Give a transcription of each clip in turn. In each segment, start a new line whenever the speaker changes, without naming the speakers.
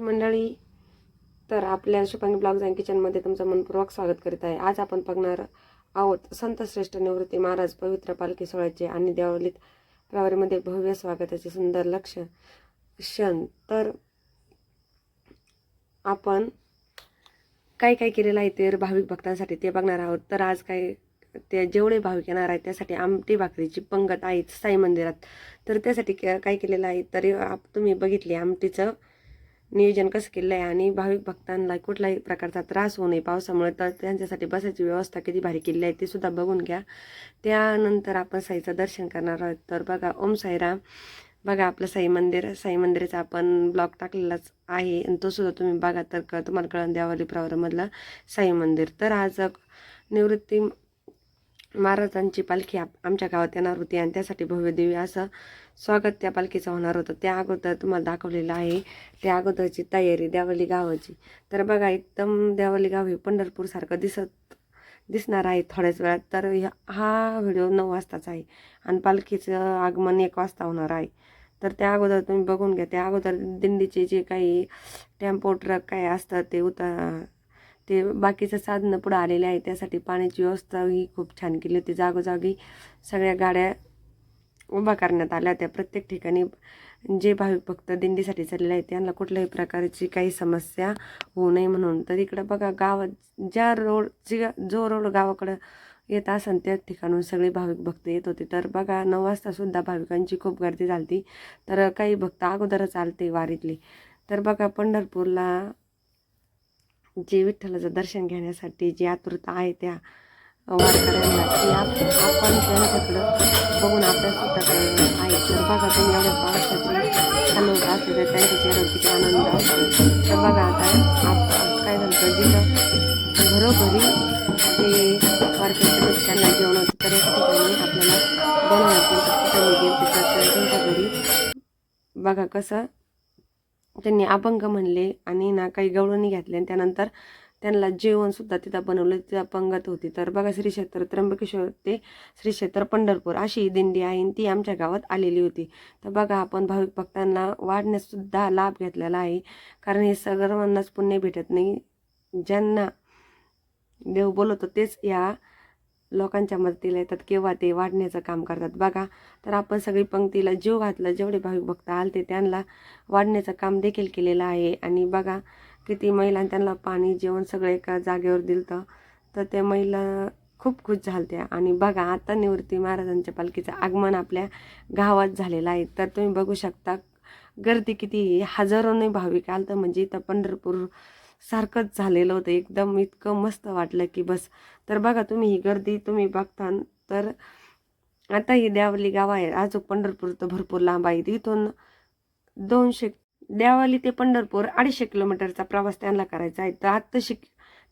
मंडळी, तर आपल्या शुभांगी ब्लॉग्स अँड किचनमध्ये तुमचं मनपूर्वक स्वागत करीत आहे. आज आपण बघणार आहोत संत श्रेष्ठ निवृत्ती महाराज पवित्र पालखी सोहळ्याचे आणि देवळीत प्रवारीमध्ये भव्य स्वागताचे सुंदर क्षण. तर आपण काय काय केलेलं आहे ते भाविक भक्तांसाठी ते बघणार आहोत. तर आज काय ते जेवढे भाविक येणार आहेत त्यासाठी आमटी भाकरीची पंगत आहे साई मंदिरात. तर त्यासाठी काय केलेलं आहे तर तुम्ही बघितले आमटीचं नियोजन कसं केलं आहे आणि भाविक भक्तांना कुठलाही प्रकारचा त्रास होऊ नये पावसामुळे, तर त्यांच्यासाठी बसायची व्यवस्था किती भारी केली आहे ते सुद्धा बघून घ्या. त्यानंतर आपण साईचं दर्शन करणार आहोत. तर बघा, ओम साईराम. बघा आपलं साई मंदिराचा आपण ब्लॉग टाकलेलाच आहे आणि तो सुद्धा तुम्ही बघा, तर तुम्हाला कळण देवळी प्रवरामधलं साई मंदिर. तर आज निवृत्ती महाराजांची पालखी आमच्या गावात येणार होती आणि त्यासाठी भव्य दिव्य असं स्वागत त्या पालखीचं होणार होतं. त्या अगोदर तुम्हाला दाखवलेलं आहे त्या अगोदरची तयारी देवळी गावाची. तर बघा, एकदम देवळी गाव हे पंढरपूरसारखं दिसणार आहे थोड्याच वेळात. तर हा व्हिडिओ 9 वाजताचा आहे आणि पालखीचं आगमन 1 वाजता होणार आहे. तर त्या अगोदर तुम्ही बघून घ्या. त्या अगोदर दिंडीचे जे काही टेम्पो ट्रक काय असतात ते बाकीचं साधनं पुढं आलेले आहे. त्यासाठी पाण्याची व्यवस्था ही खूप छान केली होती. जागोजागी सगळ्या गाड्या उभा करण्यात आल्या त्या प्रत्येक ठिकाणी. जे भाविक भक्त दिंडीसाठी चाललेले आहेत त्यांना कुठल्याही प्रकारची काही समस्या होऊ नये म्हणून. तर इकडं बघा, गावात जो रोड गावाकडं येत असेल त्या ठिकाणून सगळे भाविक भक्त येत होते. तर बघा, 9 वाजता सुद्धा भाविकांची खूप गर्दी झाली. तर काही भक्त अगोदरच आलते वारीतले. तर बघा, पंढरपूरला जे विठ्ठलाचं दर्शन घेण्यासाठी जी आतुरता आहे त्या वारकऱ्यांना ती आपण त्यांच्याकडं बघून आपल्या सुद्धा आहे. तर बघा, तुम्ही एवढ्या पावसाची चालवत असले तर त्यांच्या चेहऱ्यावर किती आनंद असतो. तर बघा, आता काय झालं, जिथं घरोघरी जे वारकरी त्यांना जेवण होतं तर एका ठिकाणी आपल्याला बनवण्यात गेलं तर त्यांच्या घरी बघा कसं त्यांनी अभंग म्हणले आणि ना काही गवळणी घातले आणि त्यानंतर त्यांना जेवणसुद्धा तिथं बनवलं. तिथं पंगत होती. तर बघा, श्री क्षेत्र त्र्यंबकेश्वर ते श्री क्षेत्र पंढरपूर अशी दिंडी आहे आणि ती आमच्या गावात आलेली होती. तर बघा, आपण भाविक भक्तांना वाढण्यासुद्धा लाभ घेतलेला आहे, कारण हे सर्वांनाच पुण्य भेटत नाही. ज्यांना देव बोलवतो तेच या लोकांच्या मदतीला येतात किंवा ते वाढण्याचं काम करतात. बघा, तर आपण सगळी पंक्तीला जीव घातला. जेवढे भाविक भक्त आलते त्यांना वाढण्याचं काम देखील केलेलं आहे. आणि बघा, किती महिला त्यांना पाणी जेवण सगळं एका जागेवर दिलं. तर त्या महिला खूप खुश झाल्या. आणि बघा, आता निवृत्ती महाराजांच्या पालखीचं आगमन आपल्या गावात झालेलं आहे. तर तुम्ही बघू शकता गर्दी किती, हजारोने भाविक आलं. तर म्हणजे इथं पंढरपूर सारखंच झालेलं होतं. एकदम इतकं मस्त वाटलं की बस. तर बघा, तुम्ही ही गर्दी तुम्ही बघता. तर आता ही देवळी गाव आहे. अजून पंढरपूर तर भरपूर लांब आहे. इथून 200 देवळी ते पंढरपूर 250 किलोमीटरचा प्रवास त्यांना करायचा आहे. तर आत्ताशी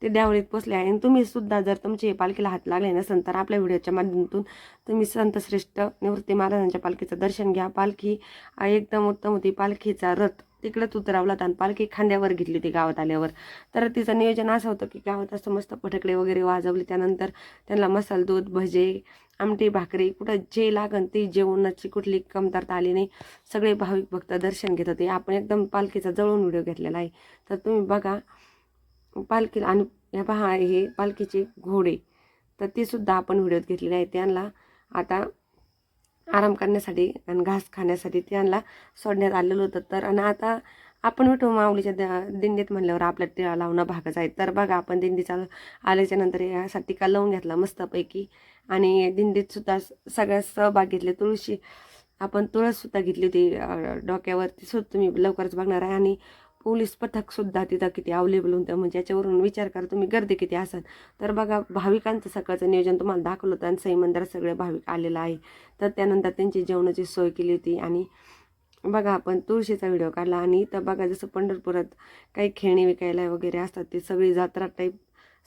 ते देवळीत पोचले आहे. आणि तुम्ही सुद्धा जर तुमची पालखीला हात लागले नसेल तर आपल्या व्हिडिओच्या माध्यमातून तुम्ही संत श्रेष्ठ निवृत्ती महाराजांच्या पालखीचं दर्शन घ्या. पालखी एकदम उत्तम होती. पालखीचा रथ तिकडंच उतरवला आणि पालखी खांद्यावर घेतली होती गावात आल्यावर. तर तिचं नियोजन असं होतं की गावात असं मस्त फटाकडे वगैरे वाजवले. त्यानंतर त्यांना मसाला दूध, भजे, आमटी भाकरी कुठं जे लागन ते जेवणाची कुठली कमतरता आली नाही. सगळे भाविक भक्त दर्शन घेत होते. आपण एकदम पालखीचा जवळून व्हिडिओ घेतलेला आहे. तर तुम्ही बघा पालखीला. आणि ह्या पहा, हे पालखीचे घोडे, तर ते सुद्धा आपण व्हिडिओत घेतलेले आहे. त्यांना आता आराम करण्यासाठी आणि घास खाण्यासाठी त्यांना सोडण्यात आलेलं होतं. तर आणि आता आपण विठू माऊलीच्या दिंडीत म्हणल्यावर आपल्या टिळा लावणं भागच आहे. तर बघा, आपण दिंडीचा आल्याच्या नंतर यासाठी टिका लावून घेतला मस्तपैकी. आणि दिंडीत सुद्धा सगळ्या सहभाग घेतले. आपण तुळससुद्धा घेतली होती डोक्यावर. ती सुद्धा तुम्ही लवकरच बघणार आहे. आणि पोलीस पथकसुद्धा तिथं किती अवेलेबल होतं, म्हणजे याच्यावरून विचार करा तुम्ही गर्दी किती असेल. तर बघा, भाविकांचं सकाळचं नियोजन तुम्हाला दाखवलं होतं आणि साई मंदिरात सगळे भाविक आलेलं आहे. तर त्यानंतर त्यांची जेवणाची सोय केली होती. आणि बघा, आपण तुळशीचा व्हिडिओ काढला. आणि इथं बघा, जसं पंढरपुरात काही खेळणी विकायला वगैरे असतात ते सगळी जत्रा टाईप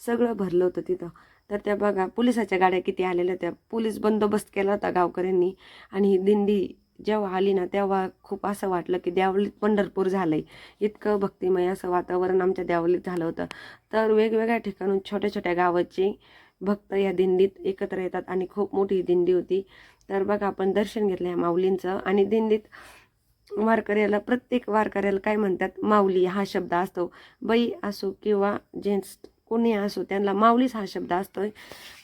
सगळं भरलं होतं तिथं. तर त्या बघा, पोलिसाच्या गाड्या किती आलेल्या त्या. पोलीस बंदोबस्त केला होता गावकऱ्यांनी. आणि ही दिंडी जेव्हा आली ना तेव्हा खूप असं वाटलं की देवळीत पंढरपूर झालंय. इतकं भक्तिमय असं वातावरण आमच्या देवळीत झालं होतं. तर वेगवेगळ्या ठिकाणून छोट्या छोट्या गावाचे भक्त या दिंडीत एकत्र येतात आणि खूप मोठी दिंडी होती. तर बघा, आपण दर्शन घेतलं या माऊलींचं. आणि दिंडीत वारकऱ्याला, प्रत्येक वारकऱ्याला काय म्हणतात, माऊली हा शब्द असतो. बाई असो किंवा जेंट्स कोणी असो, त्यांना माऊलीच हा शब्द असतोय.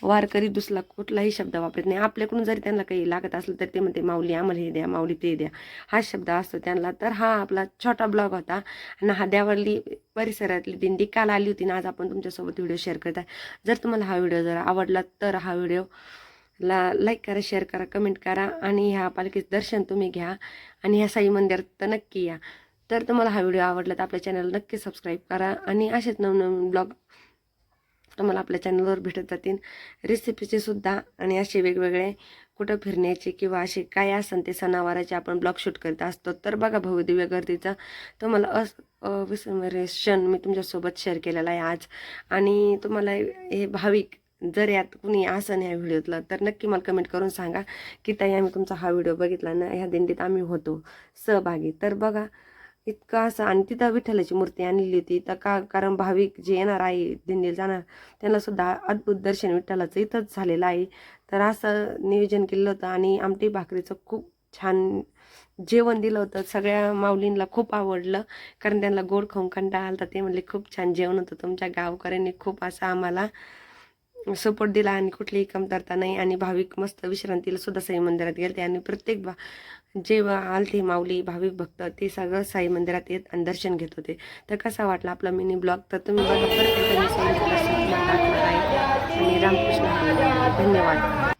वारकरी दुसरा कुठलाही शब्द वापरत नाही. आपल्याकडून जरी त्यांना काही लागत असलं तर ते म्हणते माऊली आम्हाला हे द्या, माऊली ते द्या, हा शब्द असतो त्यांना. तर हा आपला छोटा ब्लॉग होता आणि हा देवळी परिसरातली दिंडी काल आली होती ना, आज आपण तुमच्यासोबत व्हिडिओ शेअर करत आहे. जर तुम्हाला हा व्हिडिओ जर आवडला तर हा व्हिडिओ लाईक करा, शेअर करा, कमेंट करा आणि ह्या पालखीचं दर्शन तुम्ही घ्या आणि ह्या साई मंदिरात तर नक्की या. तर तुम्हाला हा व्हिडिओ आवडला तर आपल्या चॅनलला नक्की सबस्क्राईब करा आणि असेच नवनवीन ब्लॉग तुम्हाला आपल्या चॅनलवर भेटत जातील, रेसिपीचे सुद्धा आणि असे वेगवेगळे कुठं फिरण्याचे किंवा असे काय असेल ते सणावाराचे आपण ब्लॉग शूट करत असतो. तर बघा भव्यदिव्य गर्दीचा तुम्हाला अविस्मरणीय क्षण मी तुमच्यासोबत शेअर केलेला आहे आज. आणि तुम्हाला हे भाविक जर यात कुणी असं ह्या व्हिडिओतलं तर नक्की मला कमेंट करून सांगा की ताई आम्ही तुमचा हा व्हिडिओ बघितला ना, ह्या दिंडीत आम्ही होतो सहभागी. तर बघा इतकं असं. आणि तिथं विठ्ठलाची मूर्ती आणलेली होती तर कारण भाविक जे येणार आहे दिंडीला जाणार त्यांना सुद्धा अद्भुत दर्शन विठ्ठलाचं इथंच झालेलं आहे. तर असं नियोजन केलं होतं आणि आमटी भाकरीचं खूप छान जेवण दिलं होतं. सगळ्या माऊलींना खूप आवडलं कारण त्यांना गोड खाऊन कंटाळा आला. ते म्हणले खूप छान जेवण होतं, तुमच्या गावकऱ्यांनी खूप असं आम्हाला सपोर्ट दिला आणि कुठलीही कमतरता नाही. आणि भाविक मस्त विश्रांतीला सुद्धा साई मंदिरात गेले आणि प्रत्येक जेव्हा आलते माऊली भाविक भक्त ते सगळं साई मंदिरात येत आणि दर्शन घेत होते. तर कसा वाटला आपला मिनी ब्लॉग तर तुम्ही बघा. परत एकदा मी साईंचं दर्शन तुम्हाला दाखवणार आहे आणि रामकृष्ण हरी. धन्यवाद.